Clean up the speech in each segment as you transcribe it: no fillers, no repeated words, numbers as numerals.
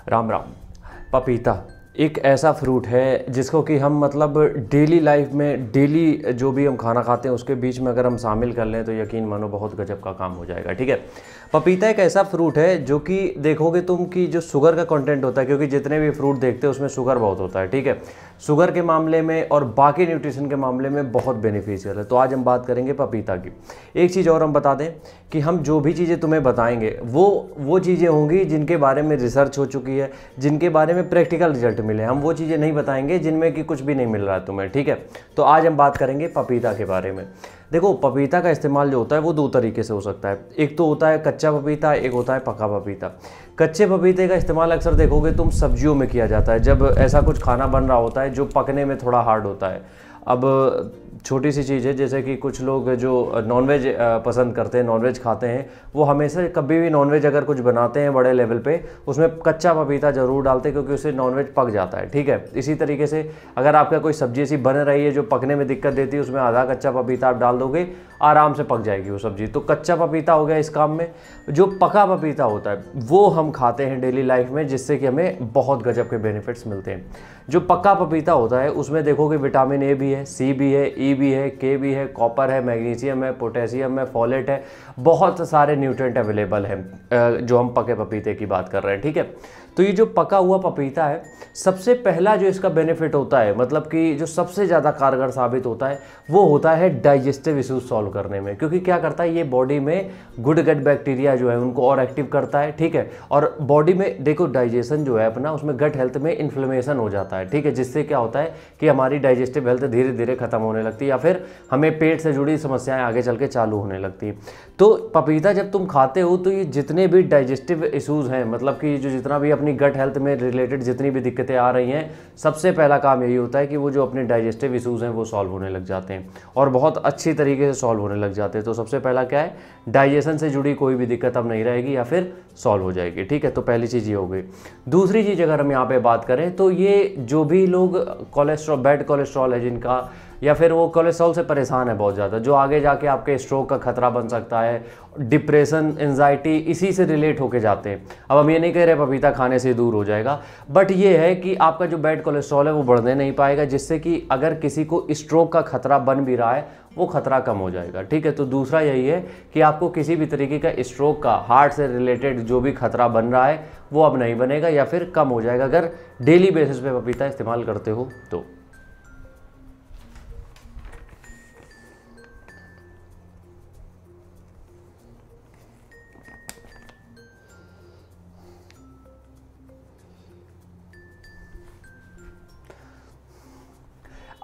राम राम। पपीता एक ऐसा फ्रूट है जिसको कि हम मतलब डेली लाइफ में डेली जो भी हम खाना खाते हैं उसके बीच में अगर हम शामिल कर लें तो यकीन मानो बहुत गजब का काम हो जाएगा। ठीक है, पपीता एक ऐसा फ्रूट है जो कि देखोगे तुम कि जो शुगर का कंटेंट होता है, क्योंकि जितने भी फ्रूट देखते हैं उसमें शुगर बहुत होता है। ठीक है, शुगर के मामले में और बाकी न्यूट्रिशन के मामले में बहुत बेनिफिशियल है। तो आज हम बात करेंगे पपीता की। एक चीज़ और हम बता दें कि हम जो भी चीज़ें तुम्हें बताएंगे वो चीज़ें होंगी जिनके बारे में रिसर्च हो चुकी है, जिनके बारे में प्रैक्टिकल रिजल्ट मिले। हम वो चीज़ें नहीं बताएंगे जिनमें कि कुछ भी नहीं मिल रहा है तुम्हें। ठीक है, तो आज हम बात करेंगे पपीता के बारे में। देखो, पपीता का इस्तेमाल जो होता है वो दो तरीके से हो सकता है। एक तो होता है कच्चा पपीता, एक होता है पका पपीता। कच्चे पपीते का इस्तेमाल अक्सर देखोगे तुम सब्जियों में किया जाता है, जब ऐसा कुछ खाना बन रहा होता है जो पकने में थोड़ा हार्ड होता है। अब छोटी सी चीज़ है, जैसे कि कुछ लोग जो नॉनवेज पसंद करते हैं, नॉनवेज खाते हैं, वो हमेशा कभी भी नॉनवेज अगर कुछ बनाते हैं बड़े लेवल पे उसमें कच्चा पपीता ज़रूर डालते हैं, क्योंकि उससे नॉनवेज पक जाता है। ठीक है, इसी तरीके से अगर आपका कोई सब्जी ऐसी बन रही है जो पकने में दिक्कत देती है, उसमें आधा कच्चा पपीता आप डाल दोगे, आराम से पक जाएगी वो सब्जी। तो कच्चा पपीता हो गया इस काम में। जो पका पपीता होता है वो हम खाते हैं डेली लाइफ में, जिससे कि हमें बहुत गजब के बेनिफिट्स मिलते हैं। जो पक्का पपीता होता है उसमें देखोगे विटामिन ए भी है, सी भी है, ई भी है, के भी है, कॉपर है, मैग्नीशियम है, पोटेशियम है, फॉलेट है, बहुत सारे न्यूट्रिएंट अवेलेबल हैं जो हम पके पपीते की बात कर रहे हैं। ठीक है, तो ये जो पका हुआ पपीता है, सबसे पहला जो इसका बेनिफिट होता है, मतलब कि जो सबसे ज़्यादा कारगर साबित होता है, वो होता है डाइजेस्टिव इश्यूज सॉल्व करने में। क्योंकि क्या करता है, ये बॉडी में गुड गट बैक्टीरिया जो है उनको और एक्टिव करता है। ठीक है, और बॉडी में देखो डाइजेशन जो है अपना, उसमें गट हेल्थ में इन्फ्लेमेशन हो जाता है। ठीक है, जिससे क्या होता है कि हमारी डाइजेस्टिव हेल्थ धीरे धीरे खत्म होने लगती है, या फिर हमें पेट से जुड़ी समस्याएं आगे चल के चालू होने लगती है। तो पपीता जब तुम खाते हो तो ये जितने भी डाइजेस्टिव इश्यूज हैं, मतलब कि जो जितना भी अपनी गट हेल्थ में रिलेटेड जितनी भी दिक्कतें आ रही हैं, सबसे पहला काम यही होता है कि वो जो अपने डाइजेस्टिव इश्यूज हैं वो सॉल्व होने लग जाते हैं, और बहुत अच्छी तरीके से सॉल्व होने लग जाते हैं। तो सबसे पहला क्या है, डाइजेशन से जुड़ी कोई भी दिक्कत अब नहीं रहेगी या फिर सॉल्व हो जाएगी। ठीक है, तो पहली चीज़ ये हो गई। दूसरी चीज़ अगर हम यहाँ पे बात करें तो ये जो भी लोग कोलेस्ट्रॉल, बैड कोलेस्ट्रॉल है जिनका, या फिर वो कोलेस्ट्रॉल से परेशान है बहुत ज़्यादा, जो आगे जाके आपके स्ट्रोक का खतरा बन सकता है, डिप्रेशन, एंजाइटी, इसी से रिलेट होके जाते हैं। अब हम ये नहीं कह रहे पपीता खाने से दूर हो जाएगा, बट ये है कि आपका जो बैड कोलेस्ट्रॉल है वो बढ़ने नहीं पाएगा, जिससे कि अगर किसी को स्ट्रोक का खतरा बन भी रहा है वो खतरा कम हो जाएगा। ठीक है, तो दूसरा यही है कि आपको किसी भी तरीके का स्ट्रोक का, हार्ट से रिलेटेड जो भी खतरा बन रहा है वो अब नहीं बनेगा, या फिर कम हो जाएगा अगर डेली बेसिस पे पपीता इस्तेमाल करते हो तो।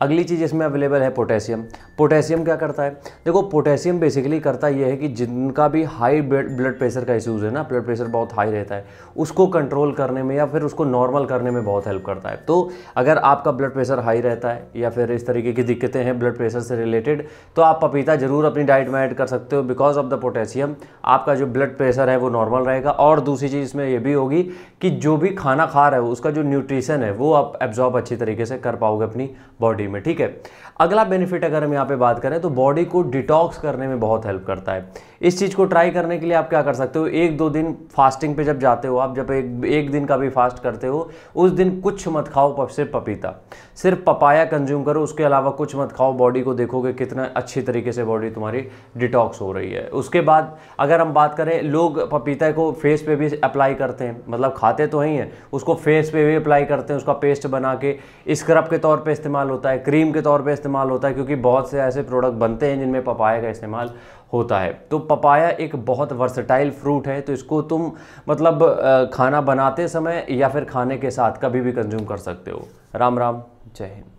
अगली चीज़ इसमें अवेलेबल है पोटेशियम। पोटेशियम क्या करता है, देखो पोटेशियम बेसिकली करता ये है कि जिनका भी हाई ब्लड प्रेशर का इश्यूज़ है ना, ब्लड प्रेशर बहुत हाई रहता है, उसको कंट्रोल करने में या फिर उसको नॉर्मल करने में बहुत हेल्प करता है। तो अगर आपका ब्लड प्रेशर हाई रहता है या फिर इस तरीके की दिक्कतें हैं ब्लड प्रेशर से रिलेटेड, तो आप पपीता ज़रूर अपनी डाइट में ऐड कर सकते हो। बिकॉज ऑफ द पोटेशियम आपका जो ब्लड प्रेशर है वो नॉर्मल रहेगा, और दूसरी चीज़ इसमें ये भी होगी कि जो भी खाना खा रहे हो उसका जो न्यूट्रिशन है वो आप एब्जॉर्ब अच्छी तरीके से कर पाओगे अपनी बॉडी में। ठीक है, अगला बेनिफिट अगर हम यहाँ पे बात करें तो बॉडी को डिटॉक्स करने में बहुत हेल्प करता है। इस चीज़ को ट्राई करने के लिए आप क्या कर सकते हो, एक दो दिन फास्टिंग पे जब जाते हो आप, जब एक दिन का भी फास्ट करते हो, उस दिन कुछ मत खाओ, सिर्फ पपीता, सिर्फ पपाया कंज्यूम करो, उसके अलावा कुछ मत खाओ। बॉडी को देखोगे कितना अच्छी तरीके से बॉडी तुम्हारी डिटॉक्स हो रही है। उसके बाद अगर हम बात करें, लोग पपीता को फेस पे भी अप्लाई करते हैं, मतलब खाते तो ही हैं, उसको फेस पे भी अप्लाई करते हैं, उसका पेस्ट बना के स्क्रब के तौर पे इस्तेमाल होता है, क्रीम के तौर पे इस्तेमाल होता है, क्योंकि बहुत से ऐसे प्रोडक्ट बनते हैं जिनमें पपाया का इस्तेमाल होता है। तो पपाया एक बहुत वर्सेटाइल फ्रूट है, तो इसको तुम मतलब खाना बनाते समय या फिर खाने के साथ कभी भी कंज्यूम कर सकते हो। राम राम, जय हिंद।